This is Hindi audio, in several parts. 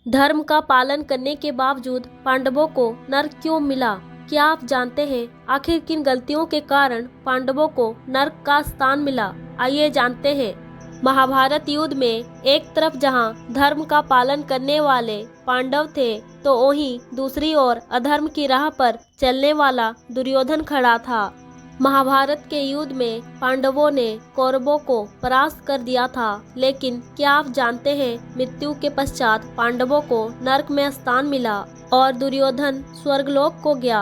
धर्म का पालन करने के बावजूद पांडवों को नर्क क्यों मिला? क्या आप जानते हैं आखिर किन गलतियों के कारण पांडवों को नर्क का स्थान मिला? आइए जानते हैं। महाभारत युद्ध में एक तरफ जहां धर्म का पालन करने वाले पांडव थे, तो वहीं दूसरी ओर अधर्म की राह पर चलने वाला दुर्योधन खड़ा था। महाभारत के युद्ध में पांडवों ने कौरवों को परास्त कर दिया था, लेकिन क्या आप जानते हैं मृत्यु के पश्चात पांडवों को नरक में स्थान मिला और दुर्योधन स्वर्गलोक को गया।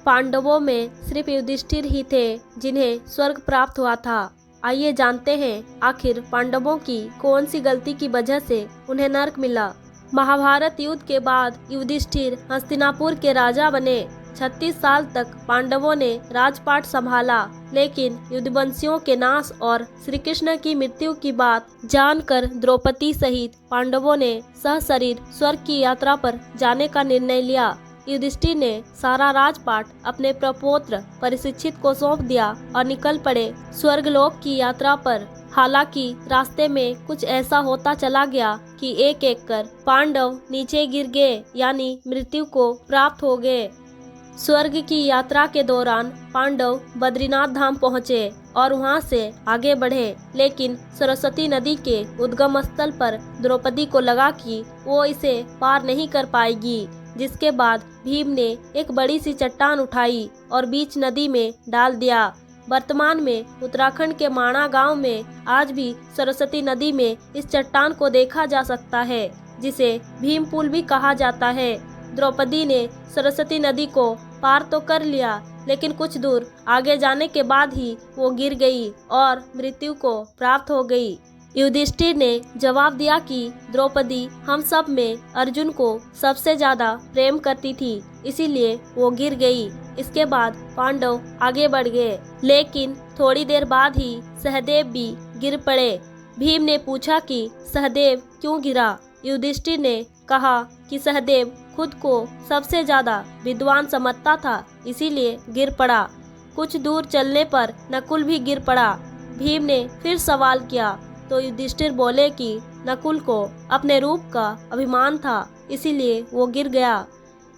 पांडवों में सिर्फ युधिष्ठिर ही थे जिन्हें स्वर्ग प्राप्त हुआ था। आइए जानते हैं आखिर पांडवों की कौन सी गलती की वजह से उन्हें नरक मिला। महाभारत युद्ध के बाद युधिष्ठिर हस्तिनापुर के राजा बने। 36 साल तक पांडवों ने राजपाट संभाला, लेकिन युद्धवंशियों के नाश और श्री कृष्ण की मृत्यु की बात जानकर द्रौपदी सहित पांडवों ने सशरीर स्वर्ग की यात्रा पर जाने का निर्णय लिया। युधिष्ठिर ने सारा राजपाट अपने प्रपौत्र परीक्षित को सौंप दिया और निकल पड़े स्वर्गलोक की यात्रा पर। हालांकि रास्ते में कुछ ऐसा होता चला गया कि एक एक कर पांडव नीचे गिर गए, यानी मृत्यु को प्राप्त हो गए। स्वर्ग की यात्रा के दौरान पांडव बद्रीनाथ धाम पहुँचे और वहां से आगे बढ़े, लेकिन सरस्वती नदी के उद्गम स्थल पर द्रौपदी को लगा कि वो इसे पार नहीं कर पाएगी, जिसके बाद भीम ने एक बड़ी सी चट्टान उठाई और बीच नदी में डाल दिया। वर्तमान में उत्तराखंड के माणा गांव में आज भी सरस्वती नदी में इस चट्टान को देखा जा सकता है, जिसे भीम पुल भी कहा जाता है। द्रौपदी ने सरस्वती नदी को पार तो कर लिया, लेकिन कुछ दूर आगे जाने के बाद ही वो गिर गई और मृत्यु को प्राप्त हो गई। युधिष्ठिर ने जवाब दिया कि द्रौपदी हम सब में अर्जुन को सबसे ज्यादा प्रेम करती थी, इसीलिए वो गिर गई। इसके बाद पांडव आगे बढ़ गए, लेकिन थोड़ी देर बाद ही सहदेव भी गिर पड़े। भीम ने पूछा कि सहदेव क्यों गिरा? युधिष्ठिर ने कहा कि सहदेव खुद को सबसे ज्यादा विद्वान समझता था, इसीलिए गिर पड़ा। कुछ दूर चलने पर नकुल भी गिर पड़ा। भीम ने फिर सवाल किया तो युधिष्ठिर बोले कि नकुल को अपने रूप का अभिमान था, इसीलिए वो गिर गया।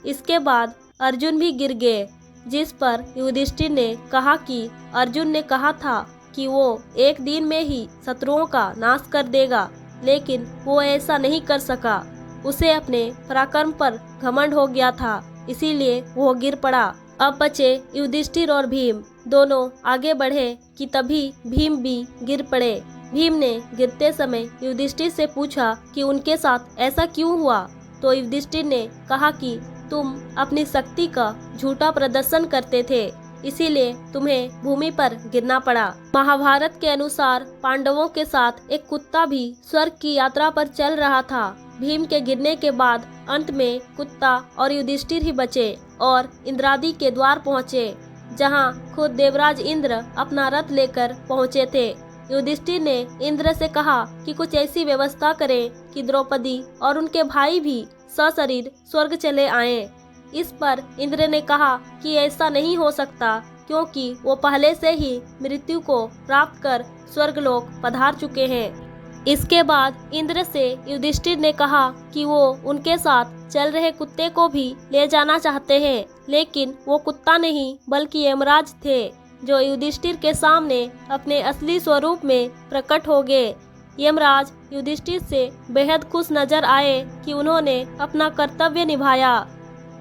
इसके बाद अर्जुन भी गिर गए, जिस पर युधिष्ठिर ने कहा कि अर्जुन ने कहा था कि वो एक दिन में ही शत्रुओं का नाश कर देगा, लेकिन वो ऐसा नहीं कर सका। उसे अपने पराक्रम पर घमंड हो गया था, इसीलिए वो गिर पड़ा। अब बचे युधिष्ठिर और भीम। दोनों आगे बढ़े कि तभी भीम भी गिर पड़े। भीम ने गिरते समय युधिष्ठिर से पूछा कि उनके साथ ऐसा क्यों हुआ, तो युधिष्ठिर ने कहा कि तुम अपनी शक्ति का झूठा प्रदर्शन करते थे, इसीलिए तुम्हें भूमि पर गिरना पड़ा। महाभारत के अनुसार पांडवों के साथ एक कुत्ता भी स्वर्ग की यात्रा पर चल रहा था। भीम के गिरने के बाद अंत में कुत्ता और युधिष्ठिर ही बचे और इंद्रादी के द्वार पहुँचे, जहाँ खुद देवराज इंद्र अपना रथ लेकर पहुँचे थे। युधिष्ठिर ने इंद्र से कहा कि कुछ ऐसी व्यवस्था करें कि द्रौपदी और उनके भाई भी सशरीर स्वर्ग चले आएं। इस पर इंद्र ने कहा कि ऐसा नहीं हो सकता, क्योंकि वो पहले से ही मृत्यु को प्राप्त कर स्वर्गलोक पधार चुके हैं। इसके बाद इंद्र से युधिष्ठिर ने कहा कि वो उनके साथ चल रहे कुत्ते को भी ले जाना चाहते हैं, लेकिन वो कुत्ता नहीं बल्कि यमराज थे, जो युधिष्ठिर के सामने अपने असली स्वरूप में प्रकट हो गए। यमराज युधिष्ठिर से बेहद खुश नजर आए कि उन्होंने अपना कर्तव्य निभाया,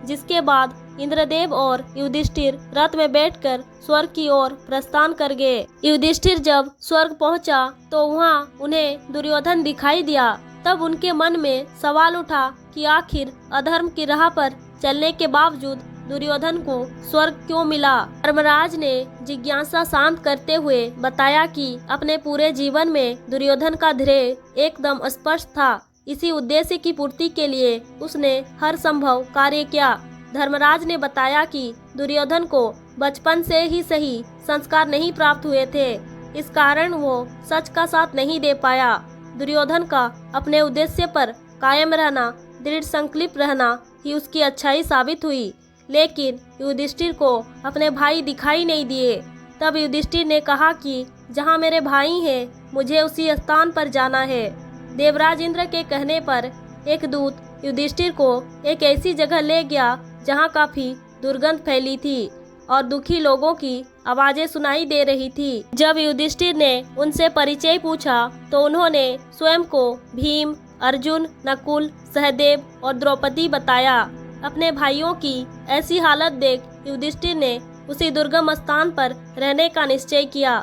जिसके बाद इंद्रदेव और युधिष्ठिर रथ में बैठकर स्वर्ग की ओर प्रस्थान कर गए। युधिष्ठिर जब स्वर्ग पहुंचा तो वहां उन्हें दुर्योधन दिखाई दिया। तब उनके मन में सवाल उठा कि आखिर अधर्म की राह पर चलने के बावजूद दुर्योधन को स्वर्ग क्यों मिला। धर्मराज ने जिज्ञासा शांत करते हुए बताया कि अपने पूरे जीवन में दुर्योधन का ध्येय एकदम स्पष्ट था। इसी उद्देश्य की पूर्ति के लिए उसने हर संभव कार्य किया। धर्मराज ने बताया कि दुर्योधन को बचपन से ही सही संस्कार नहीं प्राप्त हुए थे, इस कारण वो सच का साथ नहीं दे पाया। दुर्योधन का अपने उद्देश्य पर कायम रहना, दृढ़ संकल्प रहना ही उसकी अच्छाई साबित हुई, लेकिन युधिष्ठिर को अपने भाई दिखाई नहीं दिए। तब युधिष्ठिर ने कहा कि जहाँ मेरे भाई हैं, मुझे उसी स्थान पर जाना है। देवराज इंद्र के कहने पर एक दूत युधिष्ठिर को एक ऐसी जगह ले गया जहाँ काफी दुर्गंध फैली थी और दुखी लोगों की आवाजें सुनाई दे रही थी। जब युधिष्ठिर ने उनसे परिचय पूछा तो उन्होंने स्वयं को भीम, अर्जुन, नकुल, सहदेव और द्रौपदी बताया। अपने भाइयों की ऐसी हालत देख युधिष्ठिर ने उसी दुर्गम स्थान पर रहने का निश्चय किया।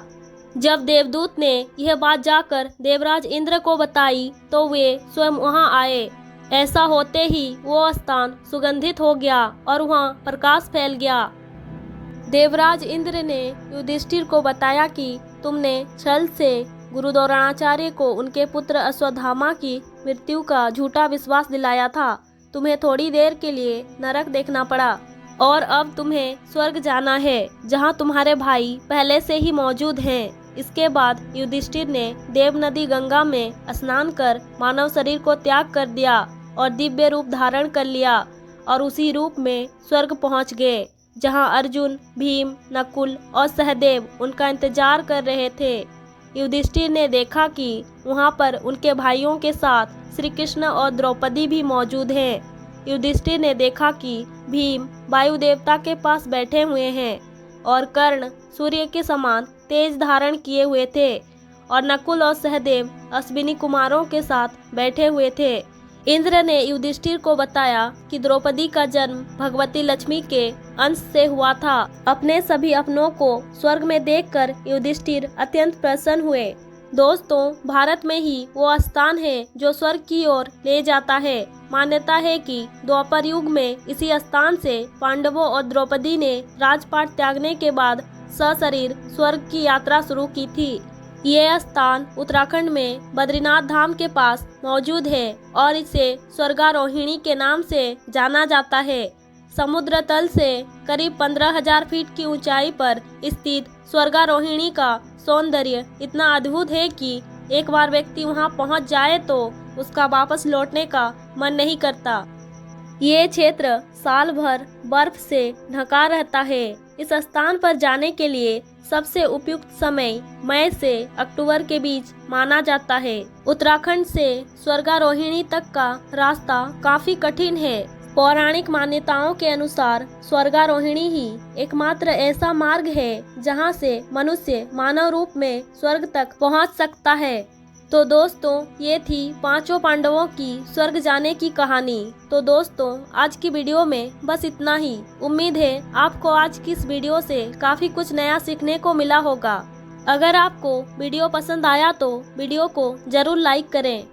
जब देवदूत ने यह बात जाकर देवराज इंद्र को बताई तो वे स्वयं वहां आए। ऐसा होते ही वो स्थान सुगंधित हो गया और वहां प्रकाश फैल गया। देवराज इंद्र ने युधिष्ठिर को बताया कि तुमने छल से गुरु द्रोणाचार्य को उनके पुत्र अश्वत्थामा की मृत्यु का झूठा विश्वास दिलाया था। तुम्हें थोड़ी देर के लिए नरक देखना पड़ा और अब तुम्हें स्वर्ग जाना है जहां तुम्हारे भाई पहले से ही मौजूद हैं। इसके बाद युधिष्ठिर ने देव नदी गंगा में स्नान कर मानव शरीर को त्याग कर दिया और दिव्य रूप धारण कर लिया और उसी रूप में स्वर्ग पहुंच गए जहां अर्जुन, भीम, नकुल और सहदेव उनका इंतजार कर रहे थे। युधिष्ठिर ने देखा कि वहां पर उनके भाइयों के साथ श्री कृष्ण और द्रौपदी भी मौजूद हैं। युधिष्ठिर ने देखा कि भीम वायु देवता के पास बैठे हुए हैं और कर्ण सूर्य के समान तेज धारण किए हुए थे और नकुल और सहदेव अश्विनी कुमारों के साथ बैठे हुए थे। इंद्र ने युधिष्ठिर को बताया कि द्रौपदी का जन्म भगवती लक्ष्मी के अंश से हुआ था। अपने सभी अपनों को स्वर्ग में देखकर युधिष्ठिर अत्यंत प्रसन्न हुए। दोस्तों, भारत में ही वो स्थान है जो स्वर्ग की ओर ले जाता है। मान्यता है कि द्वापर युग में इसी स्थान से पांडवों और द्रौपदी ने राजपाट त्यागने के बाद सशरीर स्वर्ग की यात्रा शुरू की थी। ये स्थान उत्तराखंड में बद्रीनाथ धाम के पास मौजूद है और इसे स्वर्गारोहिणी के नाम से जाना जाता है। समुद्र तल से करीब 15,000 फीट की ऊंचाई पर स्थित स्वर्गारोहिणी का सौंदर्य इतना अद्भुत है कि एक बार व्यक्ति वहां पहुंच जाए तो उसका वापस लौटने का मन नहीं करता। ये क्षेत्र साल भर बर्फ से ढका रहता है। इस स्थान पर जाने के लिए सबसे उपयुक्त समय मई से अक्टूबर के बीच माना जाता है। उत्तराखंड से स्वर्गारोहिणी तक का रास्ता काफी कठिन है। पौराणिक मान्यताओं के अनुसार स्वर्गारोहिणी ही एकमात्र ऐसा मार्ग है जहां से मनुष्य मानव रूप में स्वर्ग तक पहुंच सकता है। तो दोस्तों, ये थी पांचों पांडवों की स्वर्ग जाने की कहानी। तो दोस्तों, आज की वीडियो में बस इतना ही। उम्मीद है आपको आज की इस वीडियो से काफी कुछ नया सीखने को मिला होगा। अगर आपको वीडियो पसंद आया तो वीडियो को जरूर लाइक करें।